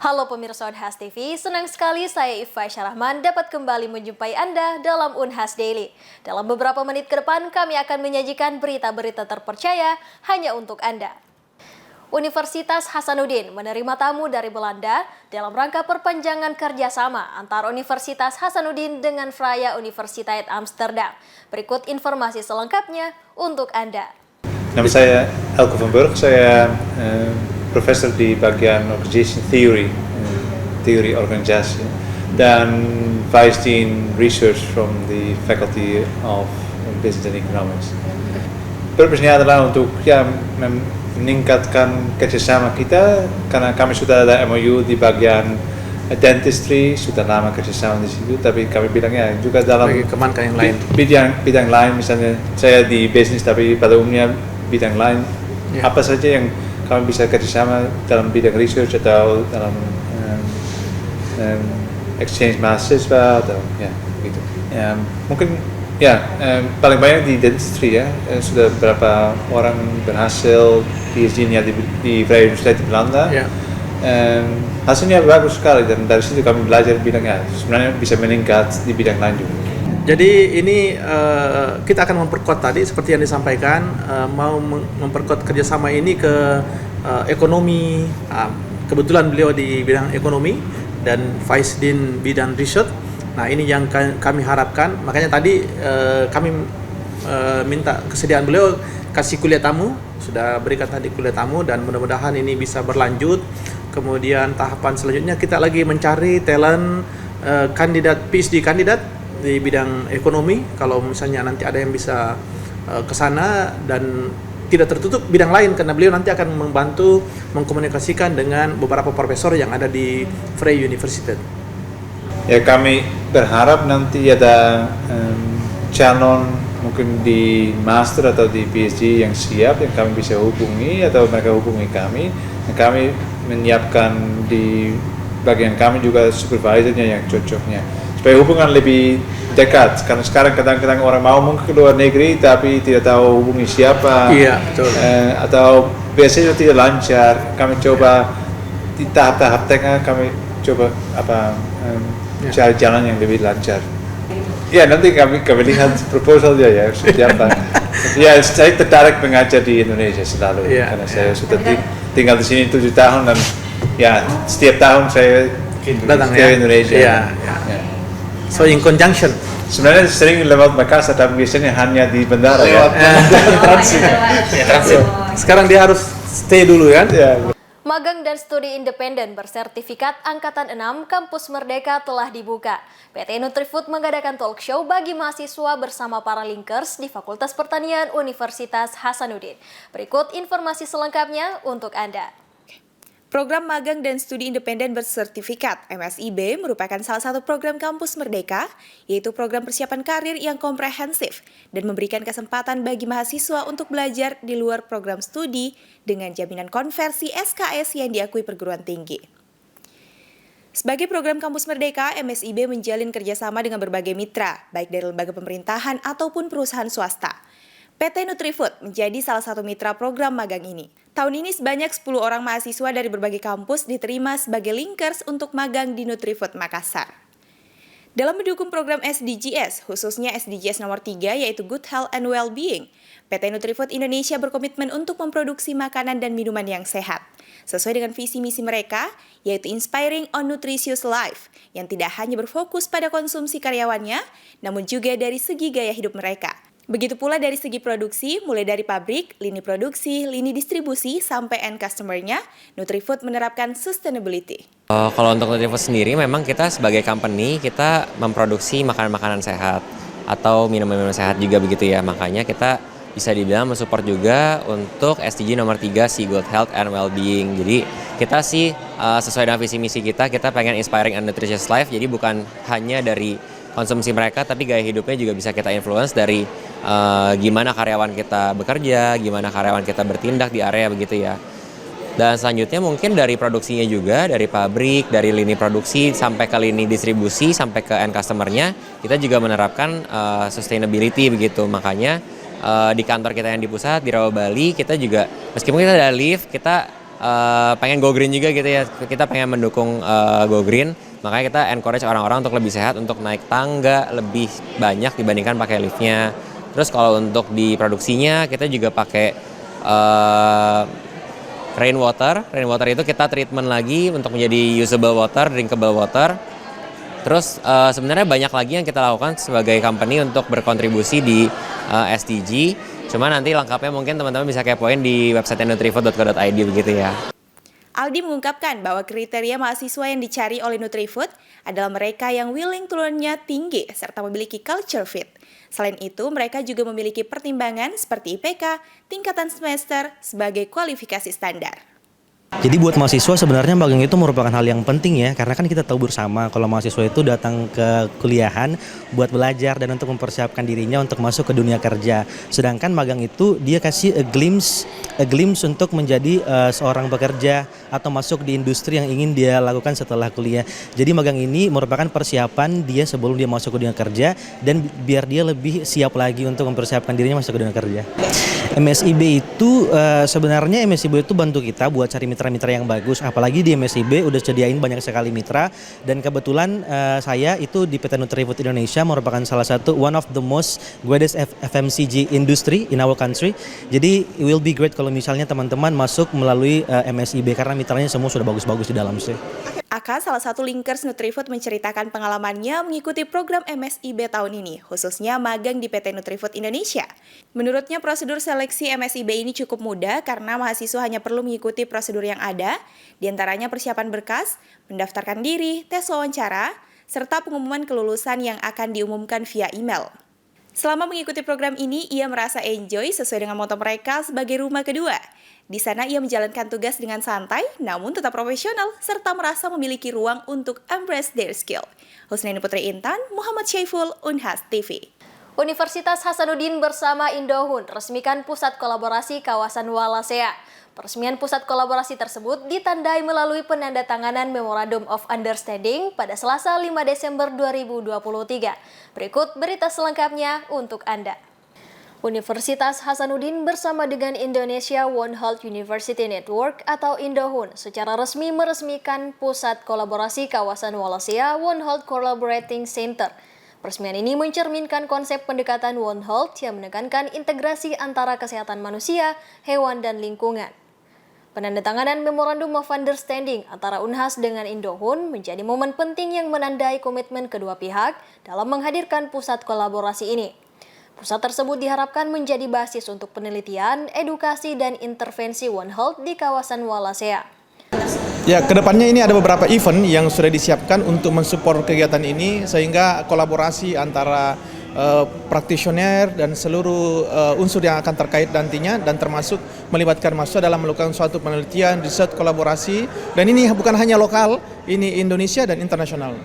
Halo pemirsa Unhas TV, senang sekali saya Iva Syarahman dapat kembali menjumpai Anda dalam Unhas Daily. Dalam beberapa menit ke depan kami akan menyajikan berita-berita terpercaya hanya untuk Anda. Universitas Hasanuddin menerima tamu dari Belanda dalam rangka perpanjangan kerjasama antara Universitas Hasanuddin dengan Vrije Universiteit Amsterdam. Berikut informasi selengkapnya untuk Anda. Nama saya Elko van Burg, saya profesor di bagian Organization Theory, teori organisasi, dan Vice Dean Research from the Faculty of Business and Economics. Purpose-nya adalah untuk meningkatkan kerjasama kita, karena kami sudah ada MOU di bagian dentistry, sudah lama kerjasama di situ, tapi kami bilangnya juga dalam kemana yang lain, bidang lain, misalnya saya di bisnis tapi pada umumnya bidang lain, apa saja yang kami bisa kerjasama dalam bidang research atau dalam exchange mahasiswa atau gitu. Mungkin paling banyak di dentistry sudah beberapa orang berhasil PhD-nya di Vrije Universiteit di Belanda. Hasilnya bagus sekali dan dari situ kami belajar bidangnya sebenarnya bisa meningkat di bidang lain juga. Jadi ini kita akan memperkuat tadi seperti yang disampaikan, mau memperkuat kerjasama ini ke ekonomi. Kebetulan beliau di bidang ekonomi dan Vice Dean bidang research. Nah ini yang kami harapkan. Makanya tadi kami minta kesediaan beliau kasih kuliah tamu. Sudah berikan tadi kuliah tamu dan mudah-mudahan ini bisa berlanjut. Kemudian tahapan selanjutnya kita lagi mencari talent PhD kandidat di bidang ekonomi. Kalau misalnya nanti ada yang bisa ke sana dan tidak tertutup bidang lain, karena beliau nanti akan membantu mengkomunikasikan dengan beberapa profesor yang ada di Vrije Universiteit. Ya, kami berharap nanti ada calon mungkin di master atau di PhD yang siap yang kami bisa hubungi atau mereka hubungi kami. Dan kami menyiapkan di bagian kami juga supervisornya yang cocoknya supaya hubungan lebih dekat, karena sekarang kadang-kadang orang mau ke luar negeri tapi tidak tahu hubungi siapa, betul. Atau biasanya tidak lancar. Kami coba di tahap-tahap tengah, kami coba cari jalan yang lebih lancar. Ya, nanti kami lihat proposalnya ya seperti apa. Ya, saya tertarik mengajar di Indonesia selalu, karena saya sudah tinggal di sini 7 tahun dan setiap tahun saya datang ke Indonesia. So in conjunction. Sebenarnya sering lewat Makassar, tapi biasanya hanya di bandara transit. Sekarang dia harus stay dulu kan? Magang dan studi independen bersertifikat Angkatan 6 Kampus Merdeka telah dibuka. PT Nutrifood mengadakan talk show bagi mahasiswa bersama para linkers di Fakultas Pertanian Universitas Hasanuddin. Berikut informasi selengkapnya untuk Anda. Program Magang dan Studi Independen Bersertifikat (MSIB) merupakan salah satu program Kampus Merdeka, yaitu program persiapan karir yang komprehensif dan memberikan kesempatan bagi mahasiswa untuk belajar di luar program studi dengan jaminan konversi SKS yang diakui perguruan tinggi. Sebagai program Kampus Merdeka, MSIB menjalin kerjasama dengan berbagai mitra, baik dari lembaga pemerintahan ataupun perusahaan swasta. PT Nutrifood menjadi salah satu mitra program magang ini. Tahun ini sebanyak 10 orang mahasiswa dari berbagai kampus diterima sebagai linkers untuk magang di Nutrifood Makassar. Dalam mendukung program SDGs, khususnya SDGs nomor 3 yaitu Good Health and Well-being, PT Nutrifood Indonesia berkomitmen untuk memproduksi makanan dan minuman yang sehat, sesuai dengan visi misi mereka, yaitu Inspiring on Nutritious Life, yang tidak hanya berfokus pada konsumsi karyawannya, namun juga dari segi gaya hidup mereka. Begitu pula dari segi produksi, mulai dari pabrik, lini produksi, lini distribusi, sampai end customer-nya, Nutrifood menerapkan sustainability. Kalau untuk Nutrifood sendiri, memang kita sebagai company, kita memproduksi makanan-makanan sehat atau minuman-minuman sehat juga begitu ya. Makanya kita bisa dibilang mensupport juga untuk SDG nomor 3, si Good Health and Well-being. Jadi kita sih sesuai dengan visi misi kita pengen inspiring and nutritious life, jadi bukan hanya dari konsumsi mereka, tapi gaya hidupnya juga bisa kita influence dari gimana karyawan kita bekerja, gimana karyawan kita bertindak di area begitu ya. Dan selanjutnya mungkin dari produksinya juga, dari pabrik, dari lini produksi sampai ke lini distribusi, sampai ke end customer-nya, kita juga menerapkan sustainability begitu. Makanya di kantor kita yang di pusat, di Rawa Bali, kita juga, meskipun kita ada lift, kita pengen go green juga gitu ya. Kita pengen mendukung go green, makanya kita encourage orang-orang untuk lebih sehat, untuk naik tangga lebih banyak dibandingkan pakai liftnya. Terus kalau untuk di produksinya kita juga pakai rainwater itu kita treatment lagi untuk menjadi usable water, drinkable water. Terus sebenarnya banyak lagi yang kita lakukan sebagai company untuk berkontribusi di SDG. Cuma nanti lengkapnya mungkin teman-teman bisa kepoin di website nutrifood.co.id begitu ya. Aldi mengungkapkan bahwa kriteria mahasiswa yang dicari oleh Nutrifood adalah mereka yang willing to learn-nya tinggi serta memiliki culture fit. Selain itu, mereka juga memiliki pertimbangan seperti IPK, tingkatan semester sebagai kualifikasi standar. Jadi buat mahasiswa sebenarnya magang itu merupakan hal yang penting ya, karena kan kita tahu bersama kalau mahasiswa itu datang ke kuliahan buat belajar dan untuk mempersiapkan dirinya untuk masuk ke dunia kerja. Sedangkan magang itu dia kasih a glimpse untuk menjadi seorang pekerja atau masuk di industri yang ingin dia lakukan setelah kuliah. Jadi magang ini merupakan persiapan dia sebelum dia masuk ke dunia kerja dan biar dia lebih siap lagi untuk mempersiapkan dirinya masuk ke dunia kerja. MSIB itu sebenarnya MSIB itu bantu kita buat cari mitra-mitra yang bagus, apalagi di MSIB udah sediain banyak sekali mitra dan kebetulan saya itu di PT Nutrifood Indonesia merupakan salah satu one of the most greatest FMCG industry in our country. Jadi it will be great kalau misalnya teman-teman masuk melalui MSIB karena mitranya semua sudah bagus-bagus di dalam sih. Aka, salah satu linkers Nutrifood, menceritakan pengalamannya mengikuti program MSIB tahun ini, khususnya magang di PT Nutrifood Indonesia. Menurutnya prosedur seleksi MSIB ini cukup mudah karena mahasiswa hanya perlu mengikuti prosedur yang ada, diantaranya persiapan berkas, mendaftarkan diri, tes wawancara, serta pengumuman kelulusan yang akan diumumkan via email. Selama mengikuti program ini, ia merasa enjoy sesuai dengan moto mereka sebagai rumah kedua. Di sana ia menjalankan tugas dengan santai, namun tetap profesional, serta merasa memiliki ruang untuk embrace their skill. Husnaini Putri Intan, Muhammad Syaiful, Unhas TV. Universitas Hasanuddin bersama Indohun resmikan pusat kolaborasi kawasan Wallacea. Peresmian pusat kolaborasi tersebut ditandai melalui penandatanganan Memorandum of Understanding pada Selasa 5 Desember 2023. Berikut berita selengkapnya untuk Anda. Universitas Hasanuddin bersama dengan Indonesia One Health University Network atau Indohun secara resmi meresmikan pusat kolaborasi kawasan Wallacea One Health Collaborating Center. Peresmian ini mencerminkan konsep pendekatan One Health yang menekankan integrasi antara kesehatan manusia, hewan, dan lingkungan. Penandatanganan Memorandum of Understanding antara Unhas dengan Indohun menjadi momen penting yang menandai komitmen kedua pihak dalam menghadirkan pusat kolaborasi ini. Pusat tersebut diharapkan menjadi basis untuk penelitian, edukasi, dan intervensi One Health di kawasan Wallacea. Ya, kedepannya ini ada beberapa event yang sudah disiapkan untuk mensupport kegiatan ini sehingga kolaborasi antara praktisioner dan seluruh unsur yang akan terkait nantinya dan termasuk melibatkan mahasiswa dalam melakukan suatu penelitian, riset, kolaborasi, dan ini bukan hanya lokal, ini Indonesia dan internasional.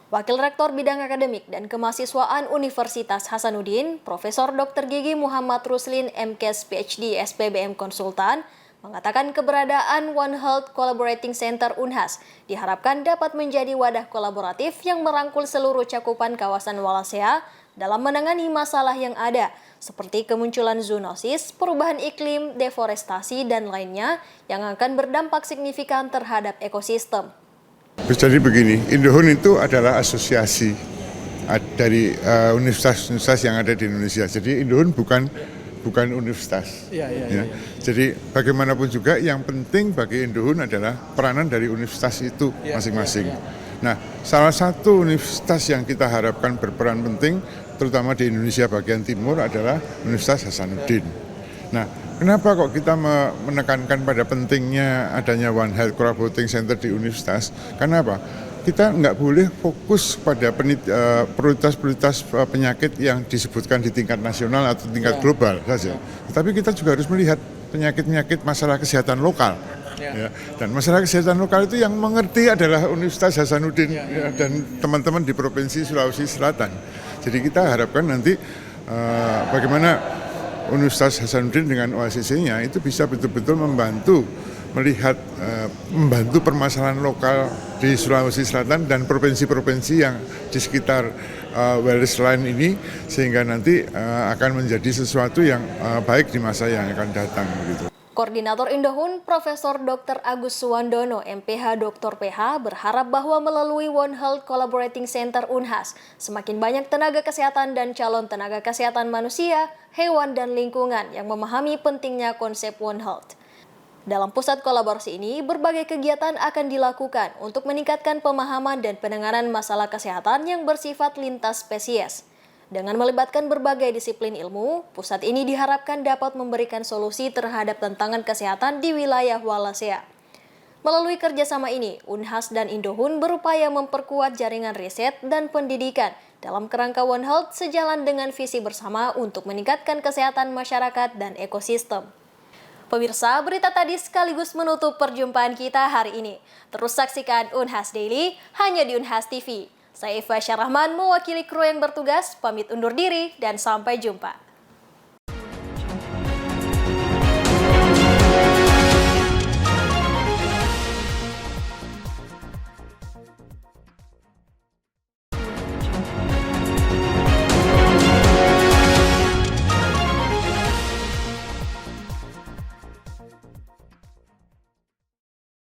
Wakil Rektor Bidang Akademik dan Kemahasiswaan Universitas Hasanuddin, Profesor Dr. Gigi Muhammad Ruslin MKes PhD SPBM Konsultan, mengatakan keberadaan One Health Collaborating Center Unhas diharapkan dapat menjadi wadah kolaboratif yang merangkul seluruh cakupan kawasan Wallacea dalam menangani masalah yang ada, seperti kemunculan zoonosis, perubahan iklim, deforestasi, dan lainnya yang akan berdampak signifikan terhadap ekosistem. Jadi begini, Indohun itu adalah asosiasi dari universitas-universitas yang ada di Indonesia. Jadi Indohun bukan universitas. Ya. Jadi bagaimanapun juga yang penting bagi Indohun adalah peranan dari universitas itu masing-masing. Nah, salah satu universitas yang kita harapkan berperan penting, terutama di Indonesia bagian timur adalah Universitas Hasanuddin. Nah, kenapa kok kita menekankan pada pentingnya adanya One Health Collaborating Center di universitas? Karena apa? Kita nggak boleh fokus pada prioritas-prioritas penyakit yang disebutkan di tingkat nasional atau tingkat global saja. Tetapi kita juga harus melihat penyakit-penyakit masalah kesehatan lokal. Ya. Dan masalah kesehatan lokal itu yang mengerti adalah Universitas Hasanuddin dan teman-teman di Provinsi Sulawesi Selatan. Jadi kita harapkan nanti bagaimana Universitas Hasanuddin dengan OACC-nya itu bisa betul-betul membantu melihat membantu permasalahan lokal di Sulawesi Selatan dan provinsi-provinsi yang di sekitar Wales Line ini sehingga nanti akan menjadi sesuatu yang baik di masa yang akan datang begitu. Koordinator Indohun, Profesor Dr. Agus Suwandono, MPH Dr. PH, berharap bahwa melalui One Health Collaborating Center Unhas, semakin banyak tenaga kesehatan dan calon tenaga kesehatan manusia, hewan, dan lingkungan yang memahami pentingnya konsep One Health. Dalam pusat kolaborasi ini, berbagai kegiatan akan dilakukan untuk meningkatkan pemahaman dan penanganan masalah kesehatan yang bersifat lintas spesies. Dengan melibatkan berbagai disiplin ilmu, pusat ini diharapkan dapat memberikan solusi terhadap tantangan kesehatan di wilayah Wallacea. Melalui kerjasama ini, Unhas dan Indohun berupaya memperkuat jaringan riset dan pendidikan dalam kerangka One Health sejalan dengan visi bersama untuk meningkatkan kesehatan masyarakat dan ekosistem. Pemirsa, berita tadi sekaligus menutup perjumpaan kita hari ini. Terus saksikan Unhas Daily hanya di Unhas TV. Saya Iva Syarahman mewakili kru yang bertugas, pamit undur diri dan sampai jumpa.